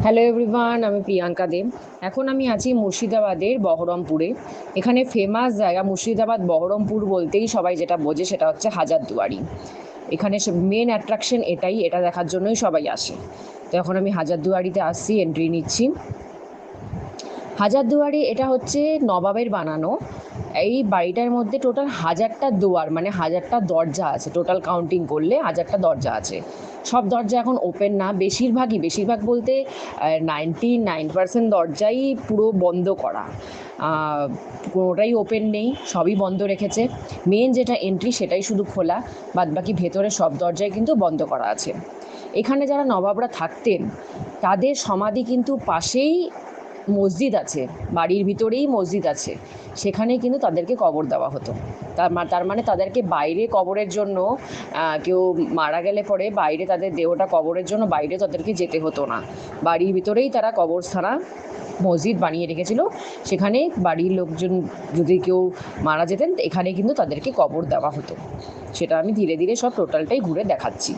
Hello everyone, আমি প্রিয়াঙ্কা দেব। এখন আমি আছি মুর্শিদাবাদের বহরমপুরে। এখানে ফেমাস জায়গা মুর্শিদাবাদ বহরমপুর বলতেই সবাই যেটা বোঝে সেটা হচ্ছে হাজারদুয়ারি। এখানে মেন অ্যাট্রাকশন এটাই, এটা দেখার জন্যই সবাই আসে। তো এখন আমি হাজারদুয়ারিতে আসছি, এন্ট্রি নিচ্ছি। হাজারদুয়ারি এটা হচ্ছে নবাবের বানানো। এই বাড়িটার মধ্যে টোটাল 1000টা দুয়ার, মানে 1000টা দরজা আছে। টোটাল কাউন্টিং করলে 1000টা দরজা আছে। সব দরজা এখন ওপেন না, বেশিরভাগ বলতে 99% দরজাই পুরো বন্ধ করা। কোনোটাই ওপেন নেই, সবই বন্ধ রেখেছে। মেন যেটা এন্ট্রি সেটাই শুধু খোলা, বাদবাকি ভেতরে সব দরজাই কিন্তু বন্ধ করা আছে। এখানে যারা নবাবরা থাকতেন তাদের সমাধি কিন্তু পাশেই মসজিদ আছে, বাড়ির ভিতরেই মসজিদ আছে, সেখানেই কিন্তু তাদেরকে কবর দেওয়া হতো। তার মানে তাদেরকে বাইরে কবরের জন্য, কেউ মারা গেলে পরে বাইরে তাদের দেহটা কবরের জন্য বাইরে তাদেরকে যেতে হতো না। বাড়ির ভিতরেই তারা কবরস্থানা মসজিদ বানিয়ে রেখেছিল। সেখানে বাড়ির লোকজন যদি কেউ মারা যেতেন এখানে কিন্তু তাদেরকে কবর দেওয়া হতো। সেটা আমি ধীরে ধীরে সব টোটালটাই ঘুরে দেখাচ্ছি।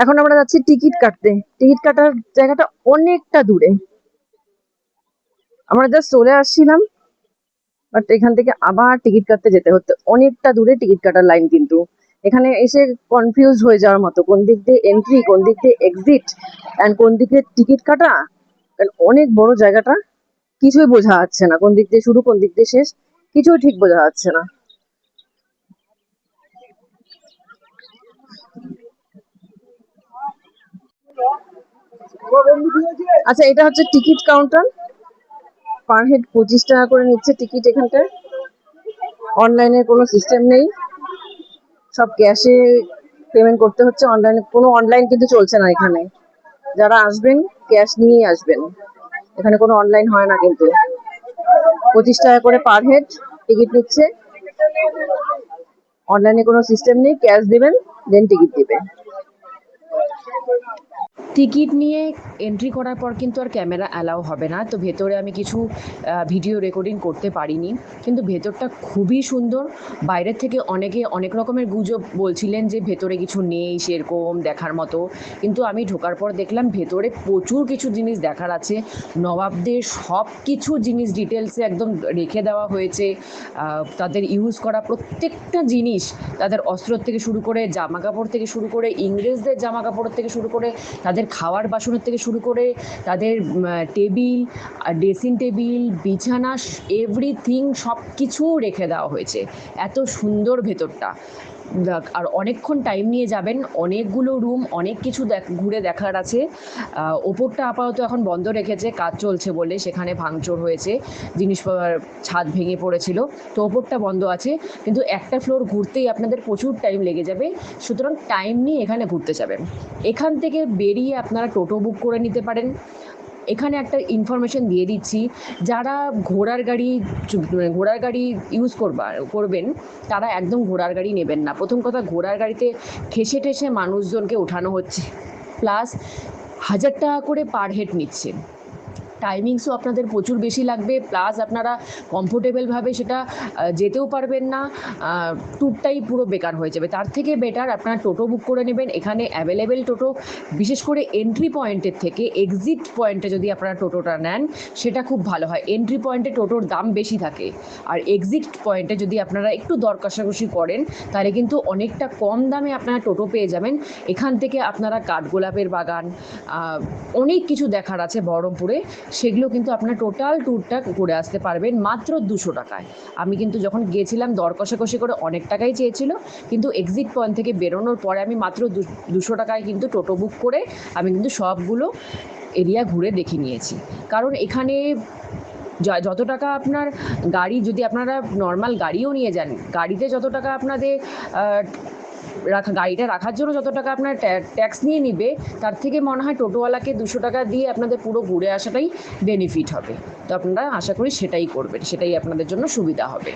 এখন আমরা যাচ্ছি টিকিট কাটতে। টিকিট কাটার জায়গাটা অনেকটা দূরে। আমরা জাস্ট চলে আসছিলাম, বাট এখান থেকে আবার টিকিট কাটতে যেতে হতো। অনেকটা দূরে টিকিট কাটার লাইন, কিন্তু এখানে এসে কনফিউজ হয়ে যাওয়ার মতো, কোন দিক দিয়ে এন্ট্রি, কোন দিক দিয়ে এক্সিট, অ্যান্ড কোন দিক দিয়ে টিকিট কাটা। কারণ অনেক বড় জায়গাটা, কিছুই বোঝা যাচ্ছে না, কোন দিক দিয়ে শুরু কোন দিক দিয়ে শেষ কিছুই ঠিক বোঝা যাচ্ছে না। আচ্ছা, এটা হচ্ছে টিকিট কাউন্টার। পার হেড 25 টাকা করে নিচ্ছে টিকিট এখানটায়। অনলাইনে কোনো সিস্টেম নেই, সব ক্যাশে পেমেন্ট করতে হচ্ছে। কোনো অনলাইন কিন্তু চলছে না এখানে। যারা আসবেন ক্যাশ নিয়েই আসবেন, এখানে কোনো অনলাইন হয় না কিন্তু। 25 টাকা করে পার হেড টিকিট নিচ্ছে। অনলাইনে কোনো সিস্টেম নেই, ক্যাশ দিবেন দেন টিকিট দিবে। টিকিট নিয়ে এন্ট্রি করার পর কিন্তু আর ক্যামেরা অ্যালাউ হবে না। তো ভেতরে আমি কিছু ভিডিও রেকর্ডিং করতে পারিনি, কিন্তু ভেতরটা খুবই সুন্দর। বাইরের থেকে অনেকে অনেক রকমের গুজব বলছিলেন যে ভেতরে কিছু নেই সেরকম দেখার মতো, কিন্তু আমি ঢোকার পর দেখলাম ভেতরে প্রচুর কিছু জিনিস দেখার আছে। নবাবদের সব কিছু জিনিস ডিটেলসে একদম রেখে দেওয়া হয়েছে। তাদের ইউজ করা প্রত্যেকটা জিনিস, তাদের অস্ত্র থেকে শুরু করে জামা কাপড় থেকে শুরু করে, ইংরেজদের জামা কাপড় থেকে শুরু করে, তাদের খাওয়ার বাসনের থেকে শুরু করে, তাদের টেবিল, ড্রেসিং টেবিল, বিছানা, এভরিথিং সব কিছু রেখে দেওয়া হয়েছে। এত সুন্দর ভেতরটা। আর অনেকক্ষণ টাইম নিয়ে যাবেন, অনেকগুলো রুম, অনেক কিছু ঘুরে দেখার আছে। ওপরটা আপাতত এখন বন্ধ রেখেছে, কাজ চলছে বলে, সেখানে ভাঙচুর হয়েছে, ছাদ ভেঙে পড়েছিল, তো ওপরটা বন্ধ আছে। কিন্তু একটা ফ্লোর ঘুরতেই আপনাদের প্রচুর টাইম লেগে যাবে, সুতরাং টাইম নিয়ে এখানে ঘুরতে যাবেন। এখান থেকে বেরিয়ে আপনারা টোটো বুক করে নিতে পারেন। এখানে একটা ইনফরমেশন দিয়ে দিচ্ছি, যারা ঘোড়ার গাড়ি ইউজ করবেন তারা একদম ঘোড়ার গাড়ি নেবেন না। প্রথম কথা, ঘোড়ার গাড়িতে ঠেসে ঠেসে মানুষজনকে ওঠানো হচ্ছে, প্লাস 1000 টাকা করে পার হেড নিচ্ছে। টাইমিংসও আপনাদের প্রচুর বেশি লাগবে, প্লাস আপনারা কমফোর্টেবলভাবে সেটা যেতেও পারবেন না। ট্যুরটাই পুরো বেকার হয়ে যাবে। তার থেকে বেটার আপনারা টোটো বুক করে নেবেন। এখানে অ্যাভেলেবেল টোটো, বিশেষ করে এন্ট্রি পয়েন্টের থেকে এক্সিট পয়েন্টে যদি আপনারা টোটোটা নেন সেটা খুব ভালো হয়। এন্ট্রি পয়েন্টে টোটোর দাম বেশি থাকে, আর এক্সিট পয়েন্টে যদি আপনারা একটু দর কষাকষি করেন তাহলে কিন্তু অনেকটা কম দামে আপনারা টোটো পেয়ে যাবেন। এখান থেকে আপনারা কাঠগোলাপের বাগান, অনেক কিছু দেখার আছে বহরমপুরে, সেগুলো কিন্তু আপনার টোটাল ট্যুরটা করে আসতে পারবেন মাত্র 200 টাকায়। আমি কিন্তু যখন গিয়েছিলাম দর কষাকষি করে অনেক টাকাই চেয়েছিল, কিন্তু এক্সিট পয়েন্ট থেকে বেরোনোর পরে আমি মাত্র 200 টাকায় কিন্তু টোটো বুক করে আমি কিন্তু সবগুলো এরিয়া ঘুরে দেখে নিয়েছি। কারণ এখানে যত টাকা আপনার যদি আপনারা নর্মাল গাড়িও নিয়ে যান, গাড়িতে যত টাকা আপনাদের গাড়িটা রাখার জন্য যত টাকা আপনার ট্যাক্স নিয়ে নিবে, তার থেকে মনে হয় টোটোওয়ালাকে 200 টাকা দিয়ে আপনাদের পুরো ঘুরে আসাটাই বেনিফিট হবে। তো আপনারা আশা করি সেটাই করবেন, সেটাই আপনাদের জন্য সুবিধা হবে।